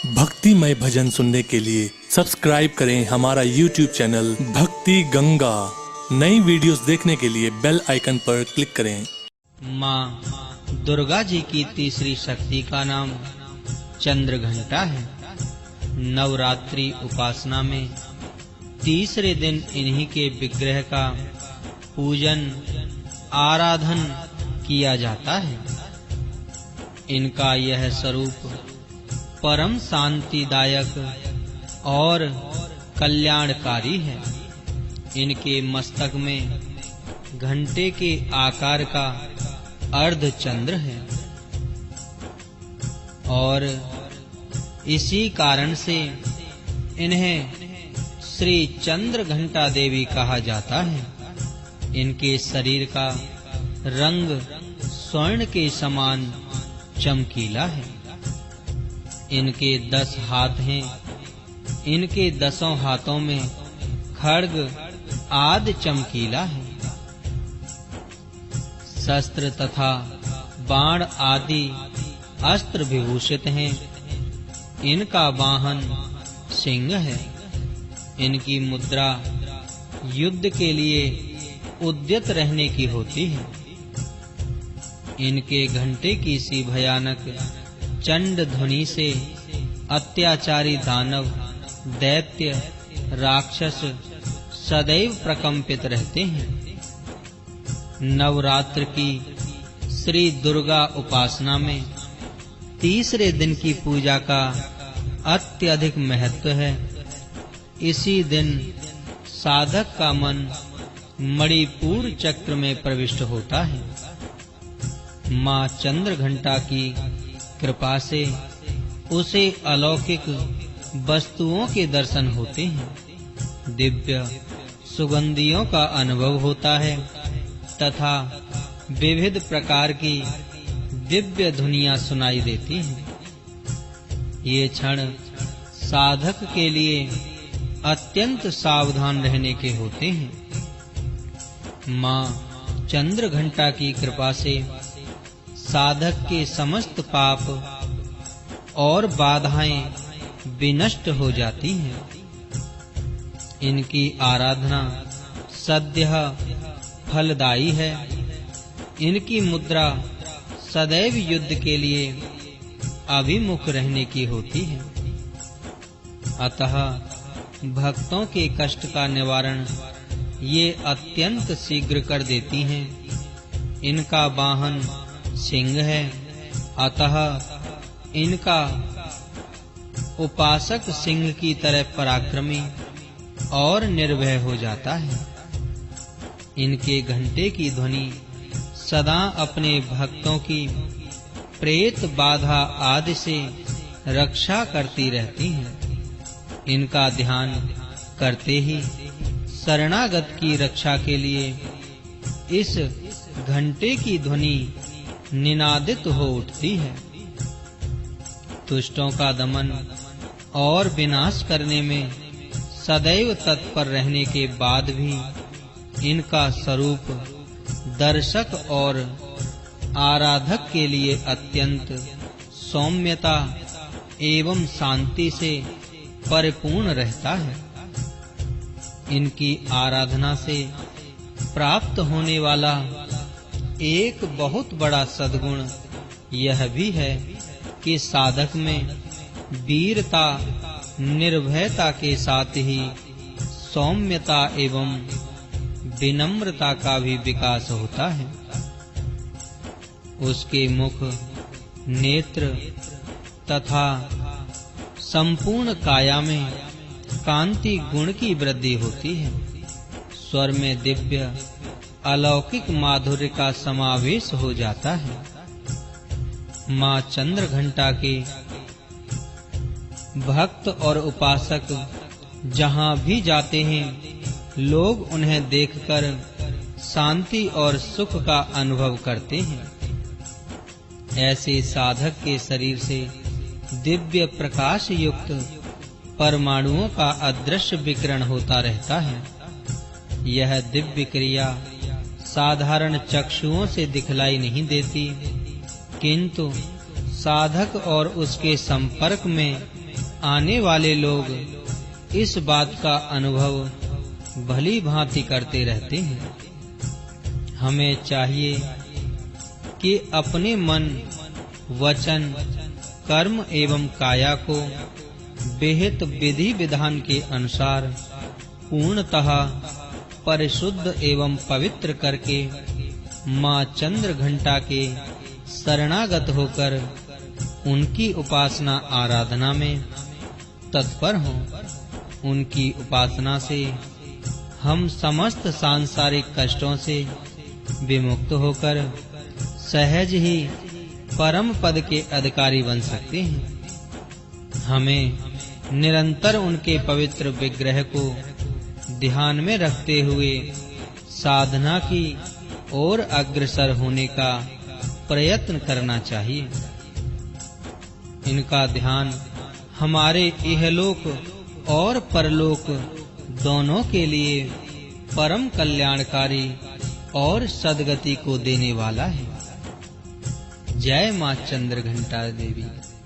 भक्तिमय भजन सुनने के लिए सब्सक्राइब करें हमारा YouTube चैनल भक्ति गंगा। नई वीडियोस देखने के लिए बेल आइकन पर क्लिक करें। माँ दुर्गा जी की तीसरी शक्ति का नाम चंद्र घंटा है। नवरात्रि उपासना में तीसरे दिन इन्हीं के विग्रह का पूजन आराधन किया जाता है। इनका यह स्वरूप परम शांतिदायक और कल्याणकारी है। इनके मस्तक में घंटे के आकार का अर्धचंद्र है और इसी कारण से इन्हें श्री चंद्र घंटा देवी कहा जाता है। इनके शरीर का रंग स्वर्ण के समान चमकीला है। इनके 10 हाथ हैं। इनके 10 हाथों में खड्ग आदि चमकीला है। शस्त्र तथा बाण आदि अस्त्र विभूषित हैं। इनका वाहन सिंह है। इनकी मुद्रा युद्ध के लिए उद्यत रहने की होती है। इनके घंटे की सी भयानक चंड ध्वनि से अत्याचारी दानव, दैत्य, राक्षस सदैव प्रकंपित रहते हैं। नवरात्र की श्री दुर्गा उपासना में तीसरे दिन की पूजा का अत्यधिक महत्व है। इसी दिन साधक का मन मणिपुर चक्र में प्रविष्ट होता है। माँ चंद्र घंटा की कृपा से उसे अलौकिक वस्तुओं के दर्शन होते हैं। दिव्य सुगंधियों का अनुभव होता है तथा विविध प्रकार की दिव्य ध्वनियां सुनाई देती हैं। ये क्षण साधक के लिए अत्यंत सावधान रहने के होते हैं। माँ चंद्र घंटा की कृपा से साधक के समस्त पाप और बाधाएं विनष्ट हो जाती हैं। इनकी आराधना सद्यः फलदायी है। इनकी मुद्रा सदैव युद्ध के लिए अभिमुख रहने की होती है। अतः भक्तों के कष्ट का निवारण ये अत्यंत शीघ्र कर देती हैं। इनका वाहन सिंह है। अतः इनका उपासक सिंह की तरह पराक्रमी और निर्भय हो जाता है। इनके घंटे की ध्वनि सदा अपने भक्तों की प्रेत बाधा आदि से रक्षा करती रहती है। इनका ध्यान करते ही शरणागत की रक्षा के लिए इस घंटे की ध्वनि निनादित हो उठती है। दुष्टों का दमन और विनाश करने में सदैव तत्पर रहने के बाद भी इनका स्वरूप दर्शक और आराधक के लिए अत्यंत सौम्यता एवं शांति से परिपूर्ण रहता है। इनकी आराधना से प्राप्त होने वाला एक बहुत बड़ा सद्गुण यह भी है कि साधक में वीरता, निर्भयता के साथ ही सौम्यता एवं विनम्रता का भी विकास होता है। उसके मुख, नेत्र तथा संपूर्ण काया में कांति गुण की वृद्धि होती है। स्वर में दिव्य अलौकिक माधुर्य का समावेश हो जाता है। माँ चंद्र घंटा के भक्त और उपासक जहाँ भी जाते हैं, लोग उन्हें देखकर शांति और सुख का अनुभव करते हैं। ऐसे साधक के शरीर से दिव्य प्रकाश युक्त परमाणुओं का अदृश्य विकिरण होता रहता है। यह दिव्य क्रिया साधारण चक्षुओं से दिखलाई नहीं देती, किंतु साधक और उसके संपर्क में आने वाले लोग इस बात का अनुभव भली भांति करते रहते हैं। हमें चाहिए कि अपने मन, वचन, कर्म एवं काया को विहित विधि विधान के अनुसार पूर्णतः परिशुद्ध एवं पवित्र करके माँ चंद्र घंटा के शरणागत होकर उनकी उपासना आराधना में तत्पर हों। उनकी उपासना से हम समस्त सांसारिक कष्टों से विमुक्त होकर सहज ही परम पद के अधिकारी बन सकते हैं। हमें निरंतर उनके पवित्र विग्रह को ध्यान में रखते हुए साधना की ओर अग्रसर होने का प्रयत्न करना चाहिए। इनका ध्यान हमारे इहलोक और परलोक दोनों के लिए परम कल्याणकारी और सद्गति को देने वाला है। जय मां चंद्र घंटा देवी।